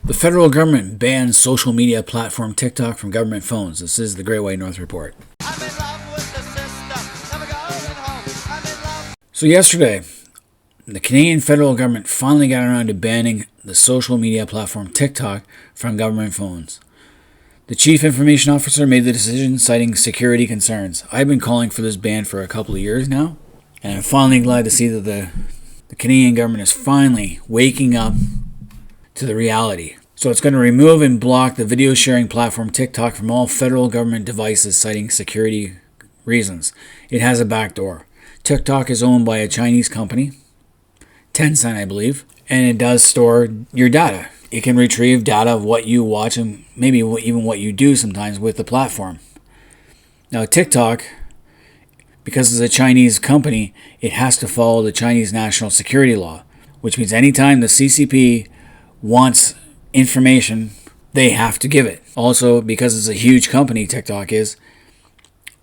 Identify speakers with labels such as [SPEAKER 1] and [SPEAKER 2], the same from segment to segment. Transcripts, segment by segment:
[SPEAKER 1] The federal government bans social media platform TikTok from government phones. This is the Great White North Report. So yesterday, the Canadian federal government finally got around to banning the social media platform TikTok from government phones. The chief information officer made the decision citing security concerns. I've been calling for this ban for a couple of years now, and I'm finally glad to see that the Canadian government is finally waking up to the reality. So it's going to remove and block the video sharing platform TikTok from all federal government devices, citing security reasons. It has a backdoor. TikTok is owned by a Chinese company, Tencent, I believe, and it does store your data. It can retrieve data of what you watch and maybe even what you do sometimes with the platform. Now, TikTok, because it's a Chinese company, it has to follow the Chinese national security law, which means anytime the CCP wants information, they have to give it. Also, because it's a huge company, TikTok is,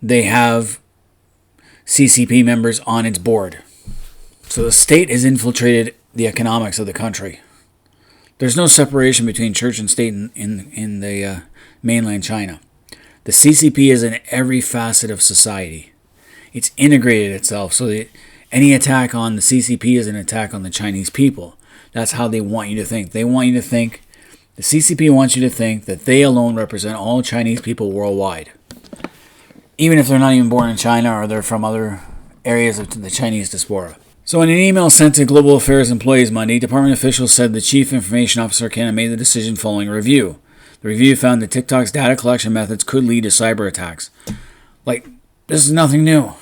[SPEAKER 1] they have CCP members on its board. So the state has infiltrated the economics of the country. There's no separation between church and state in the mainland China. The CCP is in every facet of society. It's integrated itself so that any attack on the CCP is an attack on the Chinese people. That's how they want you to think. They want you to think, the CCP wants you to think that they alone represent all Chinese people worldwide. Even if they're not even born in China or they're from other areas of the Chinese diaspora. So in an email sent to Global Affairs employees Monday, department officials said the Chief Information Officer Canada made the decision following a review. The review found that TikTok's data collection methods could lead to cyber attacks. This is nothing new.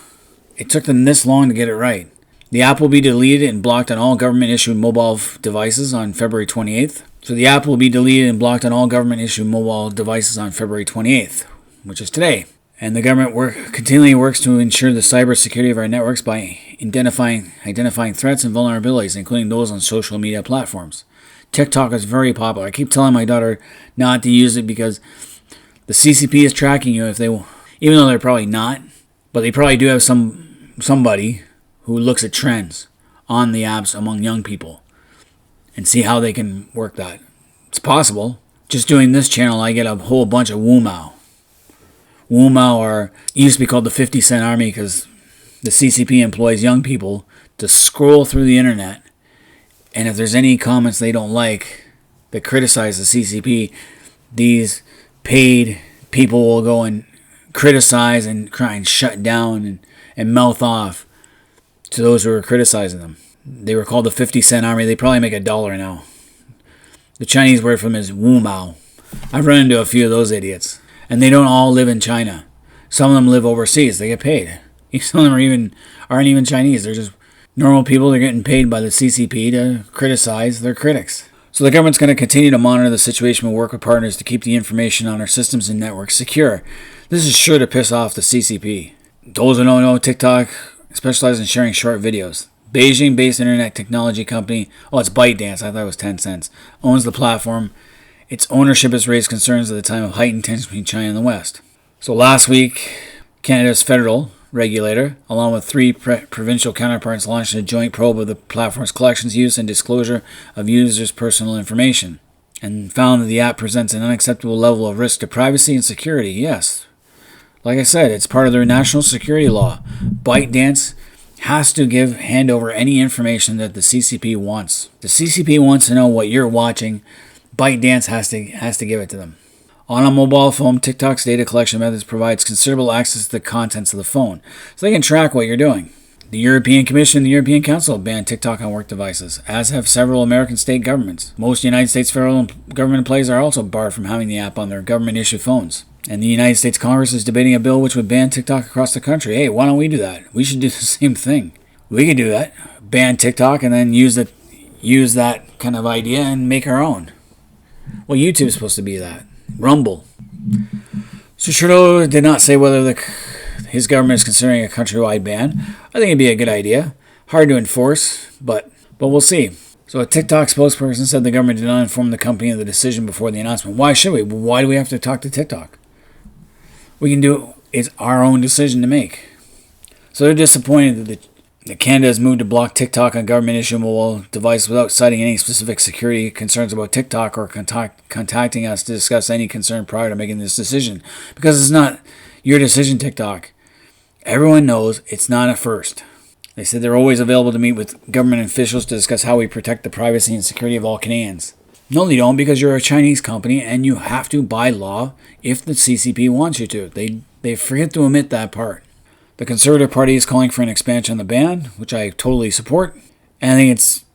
[SPEAKER 1] It took them this long to get it right. The app will be deleted and blocked on all government-issued mobile devices on February 28th. So the app will be deleted and blocked on all government-issued mobile devices on February 28th, which is today. And the government continually works to ensure the cybersecurity of our networks by identifying threats and vulnerabilities, including those on social media platforms. TikTok is very popular. I keep telling my daughter not to use it because the CCP is tracking you even though they're probably not, but they probably do have somebody who looks at trends on the apps among young people and see how they can work that. It's possible. Just doing this channel, I get a whole bunch of Wumao. Wumao used to be called the 50 Cent Army because the CCP employs young people to scroll through the internet, and if there's any comments they don't like that criticize the CCP, these paid people will go and criticize and try and shut down and mouth off to those who are criticizing them. They were called the 50 Cent Army. They probably make $1 now. The Chinese word for them is Wumao. I've run into a few of those idiots. And they don't all live in China. Some of them live overseas. They get paid. Some of them aren't even Chinese. They're just normal people. They're getting paid by the CCP to criticize their critics. So the government's going to continue to monitor the situation and work with partners to keep the information on our systems and networks secure. This is sure to piss off the CCP. Those who don't know, TikTok specializes in sharing short videos. Beijing-based internet technology company, it's ByteDance, I thought it was Tencent, owns the platform. Its ownership has raised concerns at the time of heightened tension between China and the West. So last week, Canada's federal regulator, along with 3 provincial counterparts, launched a joint probe of the platform's collections, use, and disclosure of users' personal information, and found that the app presents an unacceptable level of risk to privacy and security. Yes, like I said, it's part of their national security law. ByteDance has to hand over any information that the CCP wants. The CCP wants to know what you're watching. ByteDance has to give it to them. On a mobile phone, TikTok's data collection methods provides considerable access to the contents of the phone, so they can track what you're doing. The European Commission and the European Council have banned TikTok on work devices, as have several American state governments. Most United States federal government employees are also barred from having the app on their government-issued phones. And the United States Congress is debating a bill which would ban TikTok across the country. Hey, why don't we do that? We should do the same thing. We could do that. Ban TikTok and then use that kind of idea and make our own. Well, YouTube's supposed to be that. Rumble. So Trudeau did not say whether his government is considering a countrywide ban. I think it'd be a good idea. Hard to enforce, but we'll see. So a TikTok spokesperson said the government did not inform the company of the decision before the announcement. Why should we? Why do we have to talk to TikTok? We can do it. It's our own decision to make. So they're disappointed that Canada has moved to block TikTok on government-issued mobile devices without citing any specific security concerns about TikTok or contacting us to discuss any concern prior to making this decision. Because it's not your decision, TikTok. Everyone knows it's not a first. They said they're always available to meet with government officials to discuss how we protect the privacy and security of all Canadians. No, they don't, because you're a Chinese company and you have to, by law, if the CCP wants you to. They forget to omit that part. The Conservative Party is calling for an expansion of the ban, which I totally support. And I think it's,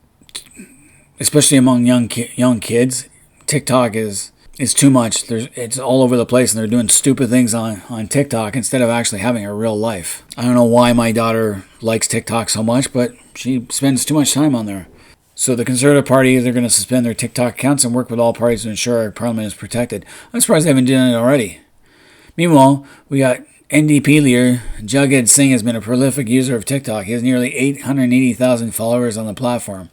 [SPEAKER 1] especially among young kids, TikTok is too much. It's all over the place, and they're doing stupid things on TikTok instead of actually having a real life. I don't know why my daughter likes TikTok so much, but she spends too much time on there. So the Conservative Party, they're going to suspend their TikTok accounts and work with all parties to ensure our parliament is protected. I'm surprised they haven't done it already. Meanwhile, we got NDP leader Jagmeet Singh has been a prolific user of TikTok. He has nearly 880,000 followers on the platform.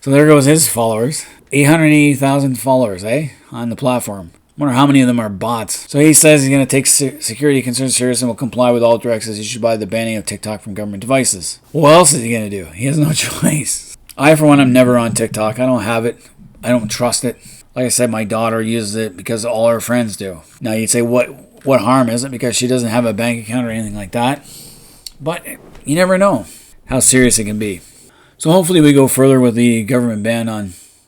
[SPEAKER 1] So there goes his followers. 880,000 followers, on the platform. Wonder how many of them are bots. So he says he's going to take security concerns serious and will comply with all directives issued by the banning of TikTok from government devices. What else is he going to do? He has no choice. I, for one, am never on TikTok. I don't have it. I don't trust it. Like I said, my daughter uses it because all her friends do. Now you'd say, what harm is it? Because she doesn't have a bank account or anything like that. But you never know how serious it can be. So hopefully we go further with the government ban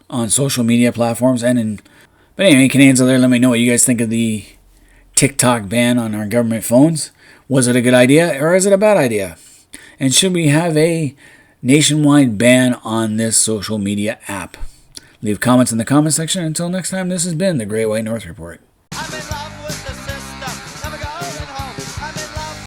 [SPEAKER 1] on social media platforms. But anyway, Canadians out there, let me know what you guys think of the TikTok ban on our government phones. Was it a good idea or is it a bad idea? And should we have a nationwide ban on this social media app? Leave comments in the comment section. Until next time, this has been the Great White North Report.